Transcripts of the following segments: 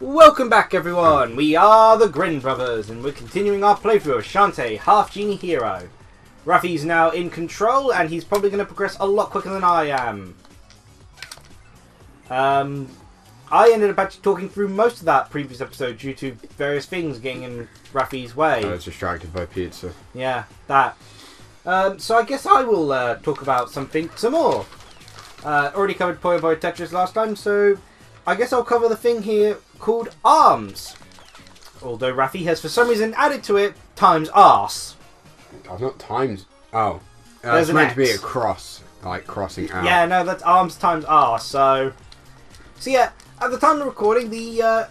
Welcome back, everyone! We are the Grin brothers, and we're continuing our playthrough of Shantae, Half-Genie Hero. Rafi's now in control, and he's probably going to progress a lot quicker than I am. I ended up actually talking through most of that previous episode due to various things getting in Rafi's way. I was distracted by pizza. Yeah, that. So I guess I will talk about some more. Already covered Puyo Puyo Tetris last time, so I guess I'll cover the thing here called arms. Although Rafi has for some reason added to it times arse. Oh, not times. Oh. There's it's meant X. to be a cross, like crossing out. Yeah, no, that's arms times arse, so yeah, at the time of recording, the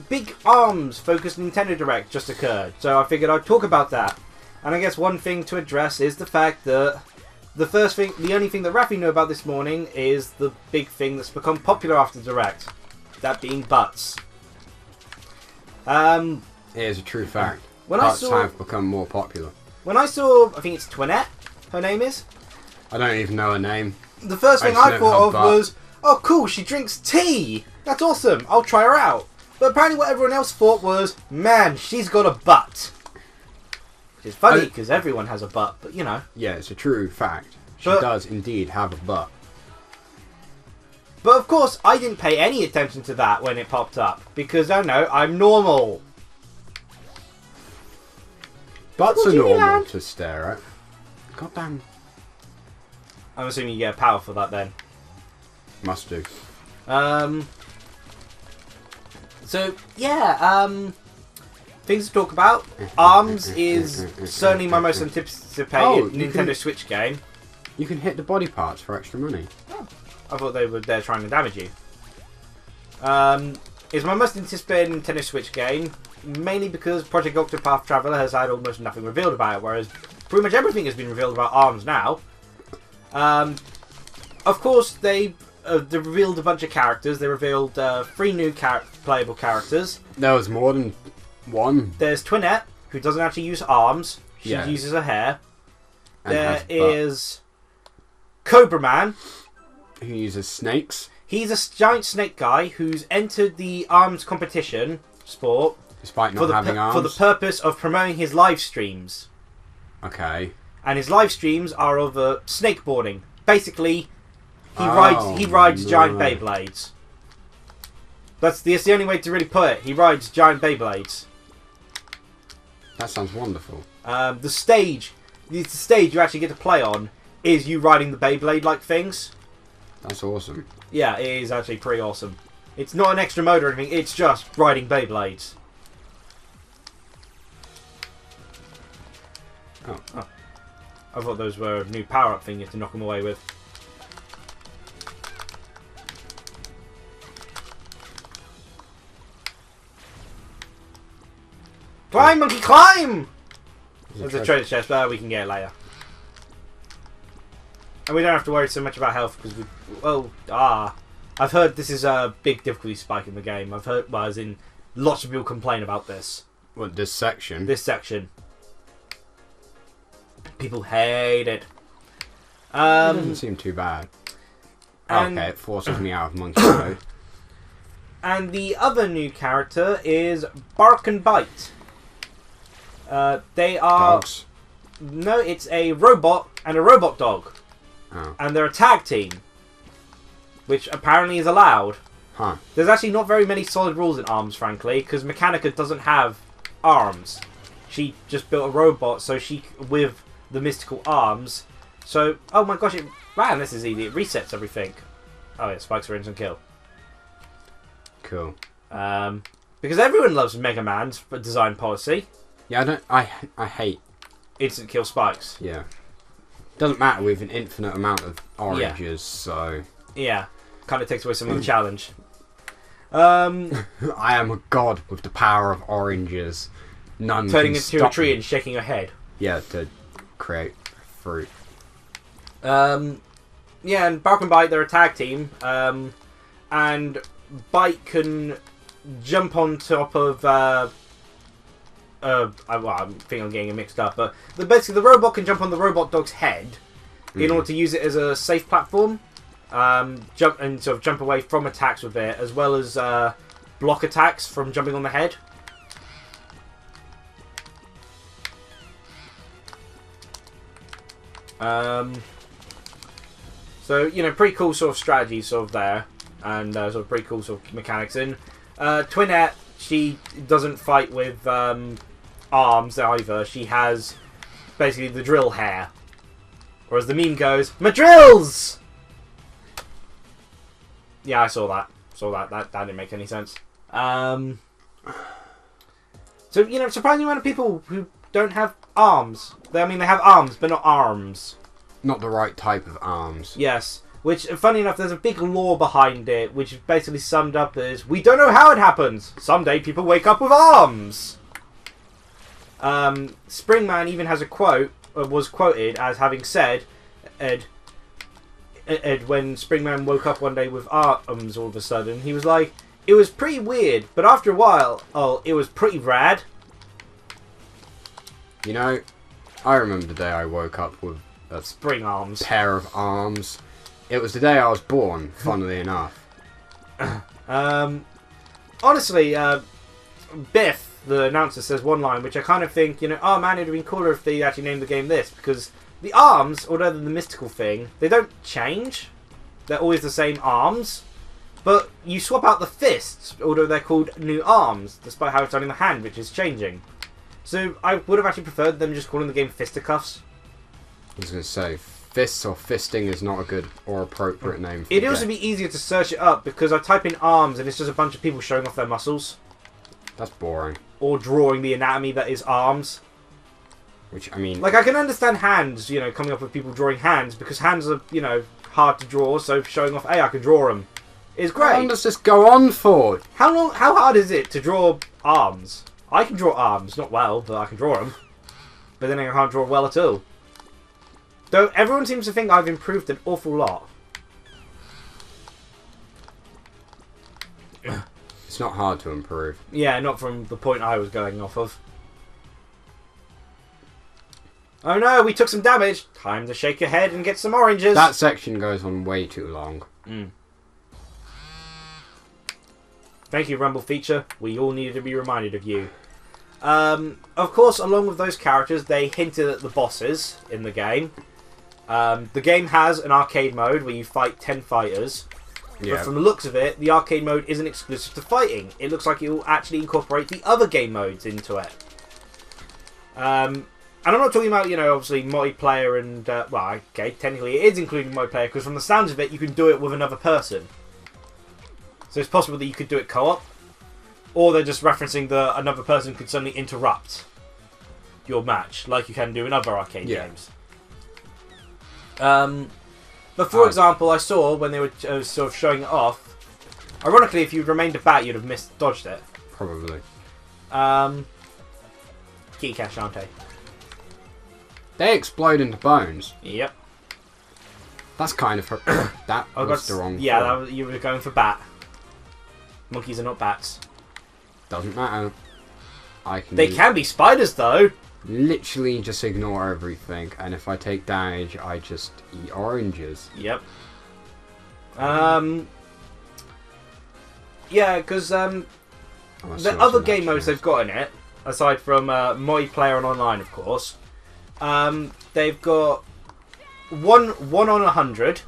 big arms-focused Nintendo Direct just occurred, so I figured I'd talk about that. And I guess one thing to address is the fact that the only thing that Rafi knew about this morning is the big thing that's become popular after the Direct. That being butts. It is a true fact. Butts have become more popular. When I saw, I think it's Twinette, her name is. I don't even know her name. The first thing I thought of was, oh cool, she drinks tea! That's awesome, I'll try her out. But apparently what everyone else thought was, man, she's got a butt. Which is funny, because everyone has a butt, but you know. Yeah, it's a true fact. She does indeed have a butt. But of course, I didn't pay any attention to that when it popped up. Because, I don't know, I'm normal. Butts are normal to stare at. Goddamn. I'm assuming you get a power for that then. Must do. So, yeah, things to talk about. ARMS is certainly my most anticipated Nintendo Switch game. You can hit the body parts for extra money. Oh, I thought they were there trying to damage you. It's my most anticipated Nintendo Switch game, mainly because Project Octopath Traveler has had almost nothing revealed about it, whereas pretty much everything has been revealed about ARMS now. Of course, they revealed a bunch of characters. They revealed 3 new playable characters. There was more than one. There's Twinette, who doesn't actually use arms. She uses her hair. And there is Cobra Man, who uses snakes. He's a giant snake guy who's entered the arms competition sport despite not having arms. For the purpose of promoting his live streams. Okay. And his live streams are of snakeboarding. Basically, he rides giant Beyblades. That's the only way to really put it. He rides giant Beyblades. That sounds wonderful. The stage you actually get to play on is you riding the Beyblade-like things. That's awesome. Yeah, it is actually pretty awesome. It's not an extra mode or anything, it's just riding Beyblades. Oh. I thought those were a new power-up thing you have to knock them away with. Climb, monkey, climb! There's a treasure chest, but we can get it later. And we don't have to worry so much about health because I've heard this is a big difficulty spike in the game. I've heard, as in, lots of people complain about this. What, this section? This section. People hate it. It doesn't seem too bad. Okay, it forces me out of monkey mode. And the other new character is Bark and Bite. They are... Dogs? No, it's a robot and a robot dog. Oh. And they're a tag team. Which apparently is allowed. Huh. There's actually not very many solid rules in ARMS, frankly, because Mechanica doesn't have arms. She just built a robot with the mystical arms. So, oh my gosh, man, this is easy. It resets everything. Oh yeah, spikes are instant kill. Cool. Because everyone loves Mega Man's design policy. Yeah, I hate instant kill spikes. Yeah. Doesn't matter with an infinite amount of oranges, so... Yeah, kind of takes away some of the challenge. I am a god with the power of oranges. None turning can into stop a tree me. and shaking your head. Yeah, to create fruit. Yeah, and Bark and Bite, they're a tag team. And Bite can jump on top of... I think I'm getting it mixed up, but basically the robot can jump on the robot dog's head in order to use it as a safe platform. Jump away from attacks with it, as well as block attacks from jumping on the head. So, you know, pretty cool sort of strategy sort of there. And sort of pretty cool sort of mechanics. And Twinette, she doesn't fight with arms either. She has basically the drill hair. Or as the meme goes, my drills! Yeah, I saw that. That didn't make any sense. So, you know, surprising amount of people who don't have arms. They have arms, but not arms. Not the right type of arms. Yes. Which, funny enough, there's a big lore behind it, which is basically summed up as, we don't know how it happens. Someday people wake up with arms. Springman even has a quote, was quoted as having said, Ed, when Springman woke up one day with arms all of a sudden, he was like, it was pretty weird, but after a while, it was pretty rad. You know, I remember the day I woke up with a spring arms. Pair of arms. It was the day I was born, funnily enough. Honestly, Biff, the announcer, says one line, which I kind of think, you know, oh man, it would have been cooler if they actually named the game this, because the arms, although they're the mystical thing, they don't change. They're always the same arms. But you swap out the fists, although they're called new arms, despite how it's done in the hand, which is changing. So I would have actually preferred them just calling the game Fisticuffs. I was going to say, fists or fisting is not a good or appropriate name for It'd also be easier to search it up, because I type in arms and it's just a bunch of people showing off their muscles. That's boring. Or drawing the anatomy that is arms. Which, I mean... Like, I can understand hands, you know, coming up with people drawing hands, because hands are, you know, hard to draw, so showing off, hey, I can draw them, is great. How long does this go on for? How hard is it to draw arms? I can draw arms, not well, but I can draw them. But then I can't draw well at all. Though everyone seems to think I've improved an awful lot. It's not hard to improve. Yeah, not from the point I was going off of. Oh no, we took some damage. Time to shake your head and get some oranges. That section goes on way too long. Thank you, Rumble Feature. We all needed to be reminded of you. Of course, along with those characters, they hinted at the bosses in the game. The game has an arcade mode where you fight 10 fighters. Yeah. But from the looks of it, the arcade mode isn't exclusive to fighting. It looks like it will actually incorporate the other game modes into it. And I'm not talking about, you know, obviously multiplayer and... well, okay, technically it is including multiplayer, because from the sounds of it, you can do it with another person. So it's possible that you could do it co-op. Or they're just referencing that another person could suddenly interrupt your match, like you can do in other arcade games. But for example, I saw when they were sort of showing it off, ironically, if you'd remained a bat, you'd have dodged it. Probably. Kitty Cat Shantae. They explode into bones. Yep. That's kind of... that was the wrong... Yeah, you were going for bat. Monkeys are not bats. Doesn't matter. They can be spiders, though. Literally just ignore everything, and if I take damage, I just eat oranges. Yep. Yeah, because the other game modes they've got in it, aside from multiplayer and online, of course, they've got one on 100,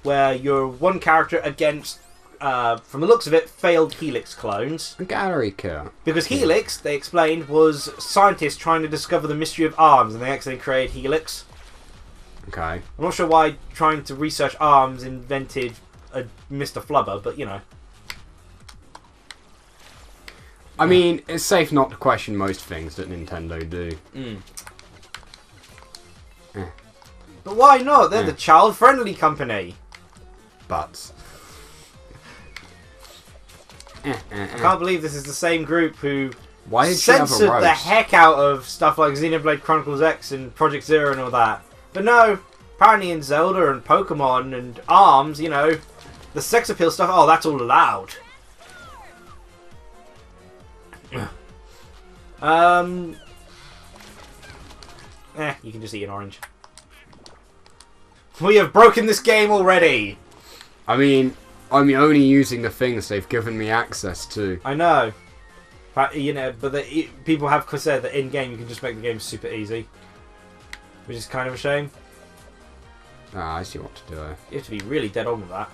where you're one character against, from the looks of it, failed Helix clones. A gallery kill. Because Helix, they explained, was scientists trying to discover the mystery of arms, and they accidentally created Helix. Okay. I'm not sure why trying to research arms invented a Mr. Flubber, but you know. I mean, it's safe not to question most things that Nintendo do. But why not? They're the child-friendly company. But... I can't believe this is the same group who censored the heck out of stuff like Xenoblade Chronicles X and Project Zero and all that. But no, apparently in Zelda and Pokemon and ARMS, you know, the sex appeal stuff, oh, that's all allowed. You can just eat an orange. We have broken this game already! I mean, I'm only using the things they've given me access to. I know. But, you know, but people have said that in game you can just make the game super easy, which is kind of a shame. Ah, I see what to do. You have to be really dead on with that.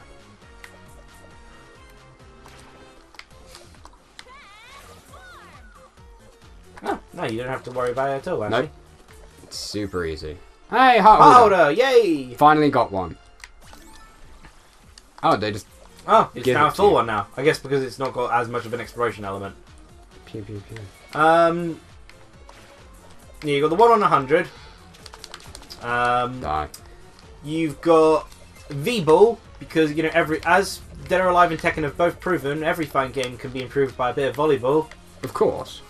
Oh, no, you don't have to worry about it at all, actually. Nope. It's super easy. Hey, heart holder! Yay! Finally got one. Oh, they just... Oh, it's now a full one now. I guess because it's not got as much of an exploration element. Pew, pew, pew. Yeah, you got the 1 on 100. Die. You've got V-Ball, because, you know, as Dead or Alive and Tekken have both proven, every fighting game can be improved by a bit of volleyball. Of course.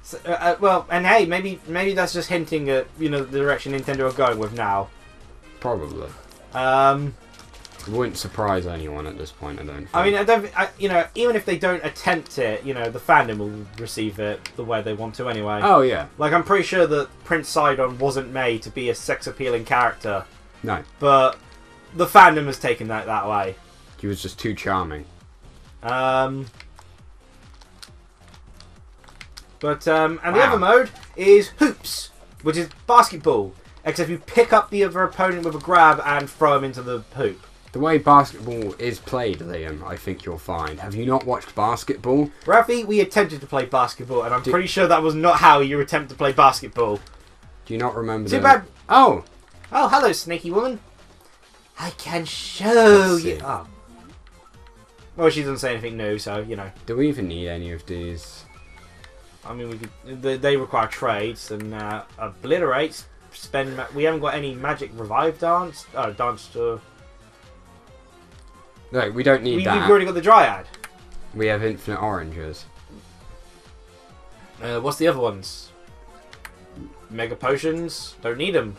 So, well, and hey, maybe that's just hinting at, you know, the direction Nintendo are going with now. Probably. It wouldn't surprise anyone at this point, I don't think. I mean, you know, even if they don't attempt it, you know, the fandom will receive it the way they want to anyway. Oh, yeah. Like, I'm pretty sure that Prince Sidon wasn't made to be a sex-appealing character. No. But the fandom has taken that way. He was just too charming. And the other mode is Hoops, which is basketball. Except you pick up the other opponent with a grab and throw him into the hoop. The way basketball is played, Liam, I think you'll find. Have you not watched basketball? Rafi, we attempted to play basketball, and I'm pretty sure that was not how you attempt to play basketball. Do you not remember Too bad. Oh! Oh, hello, snaky woman. I can show you. Oh. Well, she doesn't say anything new, so, you know. Do we even need any of these? I mean, we could. They require trades and obliterates. We haven't got any magic revive dance. Oh, dance to. No, we don't need that. We've already got the Dryad. We have infinite oranges. What's the other ones? Mega potions. Don't need them.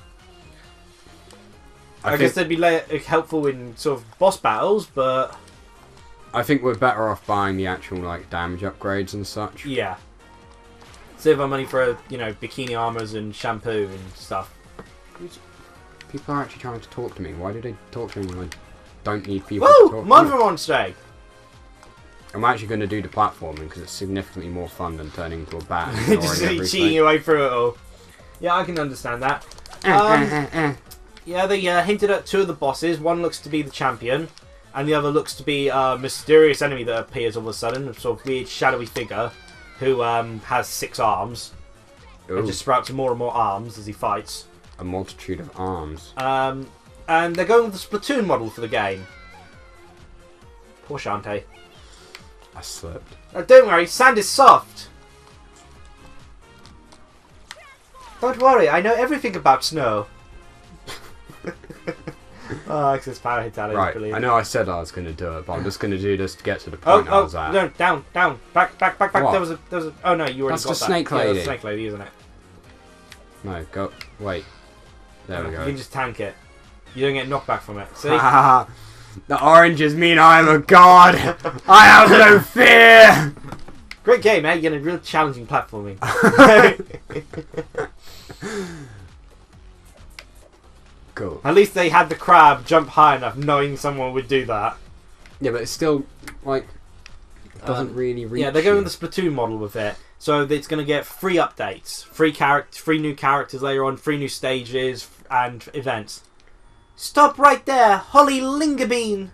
I guess they'd be helpful in sort of boss battles, but I think we're better off buying the actual like damage upgrades and such. Yeah. Save our money for bikini armors and shampoo and stuff. People are actually trying to talk to me. Why do they talk to me when I don't need people to talk to me? Monster! I'm actually going to do the platforming because it's significantly more fun than turning into a bat. Just cheating your way through it all. Yeah, I can understand that. Yeah, they hinted at 2 of the bosses. One looks to be the champion, and the other looks to be a mysterious enemy that appears all of a sudden. A sort of weird, shadowy figure who has 6 arms. Ooh. And just sprouts more and more arms as he fights. A multitude of arms. And they're going with the Splatoon model for the game. Poor Shantae. I slipped. Don't worry, sand is soft. Don't worry, I know everything about snow. Oh, access power hit that. Right, I know I said I was going to do it, but I'm just going to do this to get to the point I was at. No, down, back. What? There was a. Oh no, you already That's got that. the snake lady. Yeah, that's the snake lady, isn't it? No, go. Wait. There we go. You can just tank it. You don't get knockback from it. See? The oranges mean I'm a god. I have no fear. Great game, eh? You're in a real challenging platforming. Cool. At least they had the crab jump high enough, knowing someone would do that. Yeah, but it's still like doesn't really reach. Yeah, they're going with the Splatoon model with it, so it's going to get free updates, free new characters later on, free new stages and events. Stop right there, Holly Lingerbean.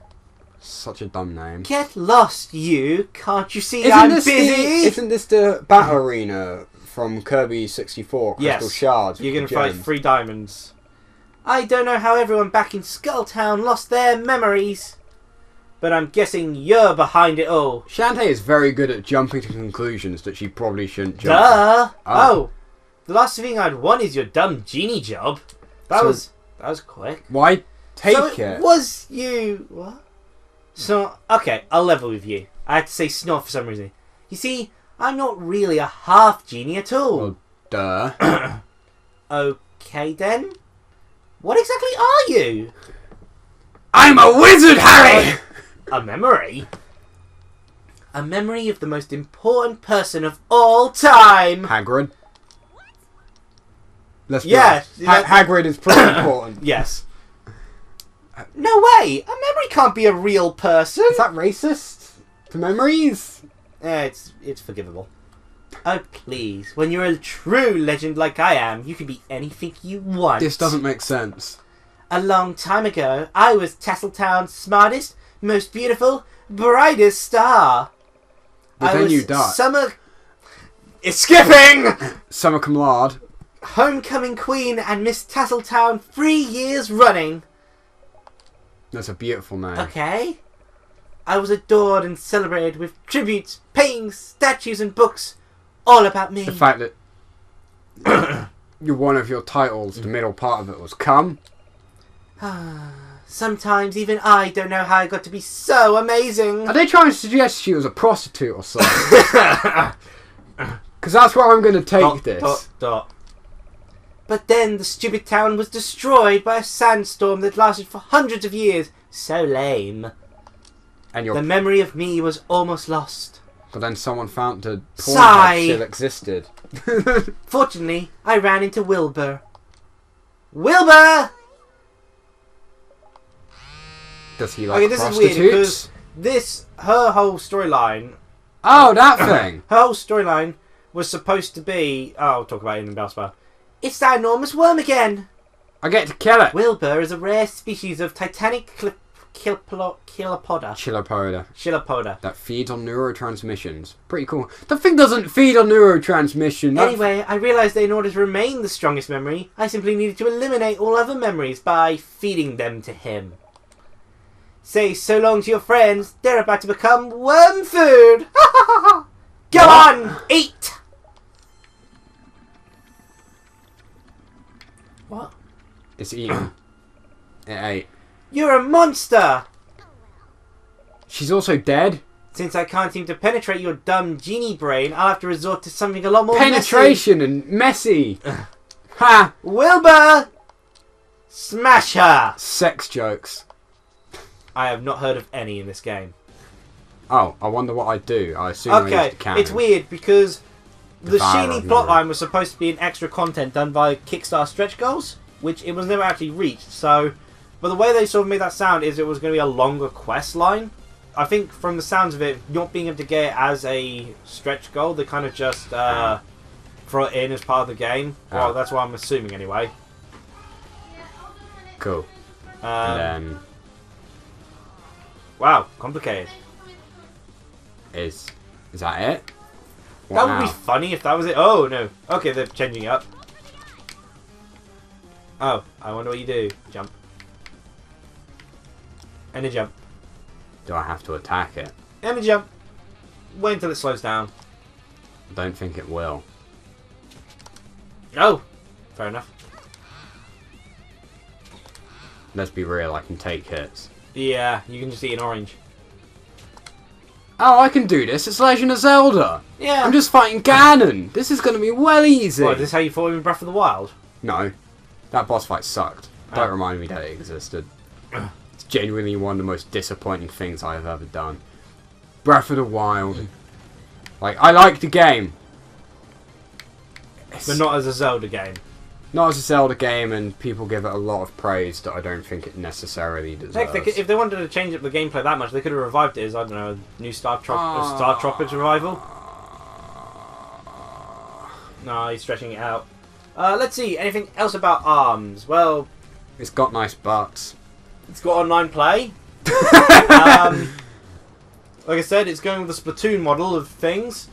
Such a dumb name. Get lost, you! Can't you see I'm busy? Isn't this the battle arena from Kirby 64? Crystal Shards. You're going to fight 3 diamonds. I don't know how everyone back in Skulltown lost their memories, but I'm guessing you're behind it all. Shantae is very good at jumping to conclusions that she probably shouldn't jump. Duh! Oh, the last thing I'd want is your dumb genie job. That was quick. Why take it? It was you. What? So, okay, I'll level with you. I had to say snort for some reason. You see, I'm not really a half-genie at all. Well, duh. Okay, then. What exactly are you? I'm a wizard, Harry! A memory? A memory of the most important person of all time! Hagrid? Yeah. Hagrid is pretty important. Yes. No way! A memory can't be a real person! Is that racist? To memories? It's forgivable. Oh, please. When you're a true legend like I am, you can be anything you want. This doesn't make sense. A long time ago, I was Tasseltown's smartest, most beautiful, brightest star. But then you died. It's skipping! Summa cum laude. Homecoming queen and Miss Tasseltown 3 years running. That's a beautiful name. Okay. I was adored and celebrated with tributes, paintings, statues and books. All about me. The fact that one of your titles, the middle part of it was cum. Sometimes even I don't know how I got to be so amazing. Are they trying to suggest she was a prostitute or something? Because that's where I'm going to take this. But then the stupid town was destroyed by a sandstorm that lasted for hundreds of years. So lame. And the memory of me was almost lost. But then someone found the porn Sigh. still existed. Fortunately, I ran into Wilbur. Wilbur! Does he like this prostitutes? is weird because her whole storyline... Oh, that thing! Her whole storyline was supposed to be... Oh, I'll talk about it in Bellspur. It's that enormous worm again! I get to kill it! Wilbur is a rare species of titanic chilopoda. That feeds on neurotransmissions. Pretty cool. The thing doesn't feed on neurotransmission. Anyway, I realised that in order to remain the strongest memory, I simply needed to eliminate all other memories by feeding them to him. Say so long to your friends, they're about to become worm food! Go on, eat! What? It's eating. It ate. You're a monster! She's also dead. Since I can't seem to penetrate your dumb genie brain, I'll have to resort to something a lot more penetration and messy. Ha! Wilbur! Smash her! Sex jokes. I have not heard of any in this game. Oh, I wonder what I do. I assume I use the cannon. It's weird because the Sheeny plotline was supposed to be an extra content done by Kickstarter stretch goals, which it was never actually reached. So, but the way they sort of made that sound is it was going to be a longer quest line. I think from the sounds of it, not being able to get it as a stretch goal, they kind of just throw it in as part of the game. Well, that's what I'm assuming anyway. Cool. And then... Wow, complicated. Is that it? What that would be funny if that was it. Oh, no. Okay, they're changing it up. Oh, I wonder what you do. Jump. And a jump. Do I have to attack it? And a jump. Wait until it slows down. I don't think it will. Oh, fair enough. Let's be real, I can take hits. Yeah, you can just eat an orange. Oh, I can do this. It's Legend of Zelda. Yeah. I'm just fighting Ganon. This is going to be well easy. What, is this how you fought him in Breath of the Wild? No. That boss fight sucked. Don't remind me that it existed. It's genuinely one of the most disappointing things I have ever done. Breath of the Wild. Like, I like the game. But not as a Zelda game. Not as a Zelda game, and people give it a lot of praise that I don't think it necessarily deserves. Heck, if they wanted to change up the gameplay that much, they could have revived it as, I don't know, a new Star Tropics revival. No, he's stretching it out. Let's see, anything else about ARMS? Well... It's got nice butts. It's got online play. Like I said, it's going with the Splatoon model of things.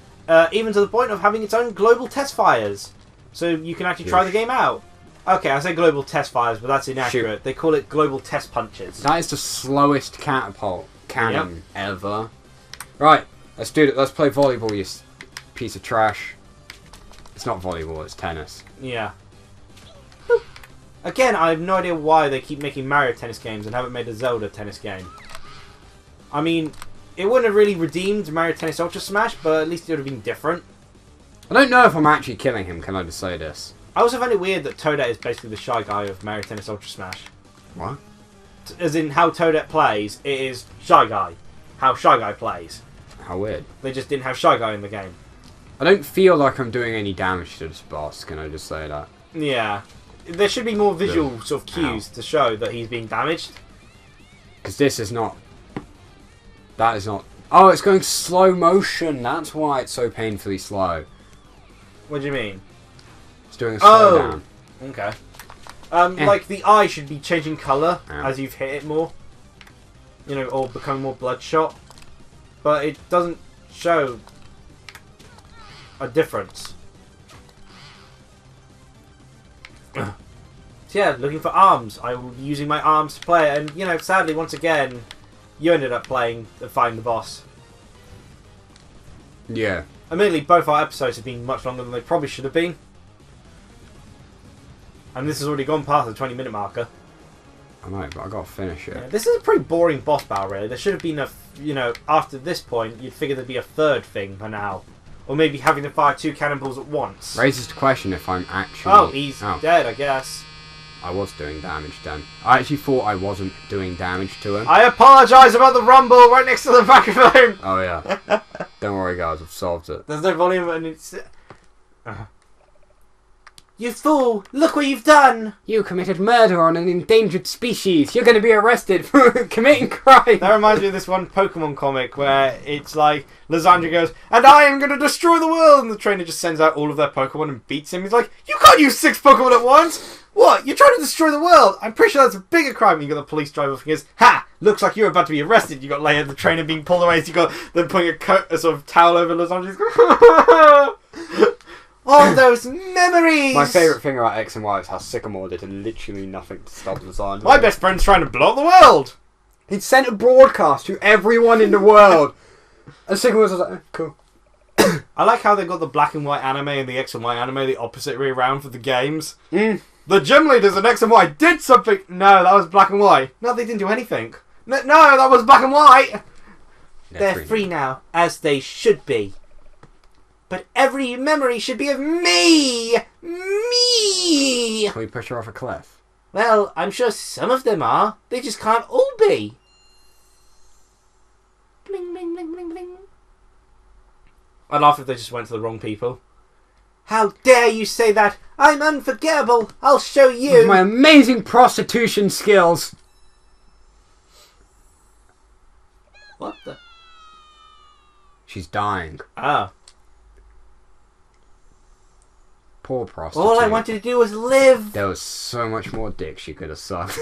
Even to the point of having its own global test fires. So you can actually try the game out. Okay, I say global test fires, but that's inaccurate. They call it global test punches. That is the slowest catapult cannon ever. Right, let's do it. Let's play volleyball, you piece of trash. It's not volleyball, it's tennis. Yeah. Again, I have no idea why they keep making Mario tennis games and haven't made a Zelda tennis game. I mean, it wouldn't have really redeemed Mario Tennis Ultra Smash, but at least it would have been different. I don't know if I'm actually killing him, can I just say this? I also find it weird that Toadette is basically the Shy Guy of Mario Tennis Ultra Smash. What? As in how Toadette plays, it is Shy Guy. How Shy Guy plays. How weird. They just didn't have Shy Guy in the game. I don't feel like I'm doing any damage to this boss, can I just say that? Yeah. There should be more visual sort of cues to show that he's being damaged. Because this is not... That is not... Oh, it's going slow motion. That's why it's so painfully slow. What do you mean? It's doing a slowdown. Okay. Like the eye should be changing colour as you've hit it more. You know, or becoming more bloodshot. But it doesn't show a difference. So yeah, looking for arms. I will be using my arms to play it, and you know, sadly, once again, you ended up fighting the boss. Yeah. Admittedly, both our episodes have been much longer than they probably should have been. And this has already gone past the 20-minute marker. I know, but I gotta finish it. Yeah, this is a pretty boring boss battle, really. There should have been a, you know, after this point, you'd figure there'd be a third thing by now. Or maybe having to fire 2 cannonballs at once. Raises the question if I'm actually... Oh, he's dead, I guess. I was doing damage then. I actually thought I wasn't doing damage to him. I apologise about the rumble right next to the microphone! Oh yeah. Don't worry guys, I've solved it. There's no volume and it's... You fool! Look what you've done! You committed murder on an endangered species. You're going to be arrested for committing crime. That reminds me of this one Pokemon comic where it's like, Lysandra goes, and I am going to destroy the world! And the trainer just sends out all of their Pokemon and beats him. He's like, you can't use 6 Pokemon at once! What? You're trying to destroy the world? I'm pretty sure that's a bigger crime. You got the police driver and goes, ha! Looks like you're about to be arrested. You got Leia, the trainer, being pulled away. So you got them putting a sort of towel over Lysandra's. All those memories! My favourite thing about X and Y is how Sycamore did literally nothing to stop Lysandra. My best friend's trying to blow up the world! He'd sent a broadcast to everyone in the world. And Sycamore was like, cool. I like how they got the black and white anime and the X and Y anime the opposite way around for the games. Mm. The gym leaders in X and Y did something. No, that was black and white. No, they didn't do anything. No, that was black and white. They're free now, as they should be. But every memory should be of me! Me! Can we push her off a cliff? Well, I'm sure some of them are. They just can't all be. Bling, bling, bling, bling, bling. I'd laugh if they just went to the wrong people. How dare you say that? I'm unforgettable. I'll show you. With my amazing prostitution skills. What the? She's dying. Ah. Poor prostitute. All I wanted to do was live. There was so much more dick she could have sucked.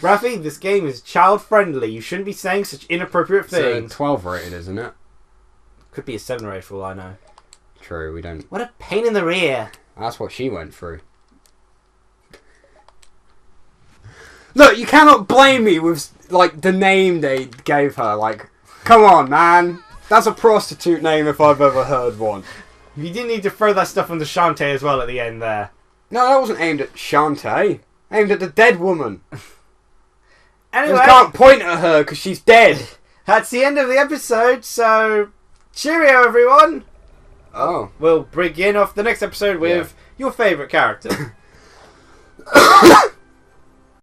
Rafi, this game is child friendly. You shouldn't be saying such inappropriate things. It's a 12 rated, isn't it? Could be a 7 rated for all I know. True, we don't... What a pain in the rear. That's what she went through. Look, you cannot blame me with, like, the name they gave her. Like, come on, man. That's a prostitute name if I've ever heard one. You didn't need to throw that stuff onto Shantae as well at the end there. No, that wasn't aimed at Shantae. Aimed at the dead woman. Anyway, you can't point at her because she's dead. That's the end of the episode, so cheerio, everyone. Oh. We'll begin off the next episode with your favourite character.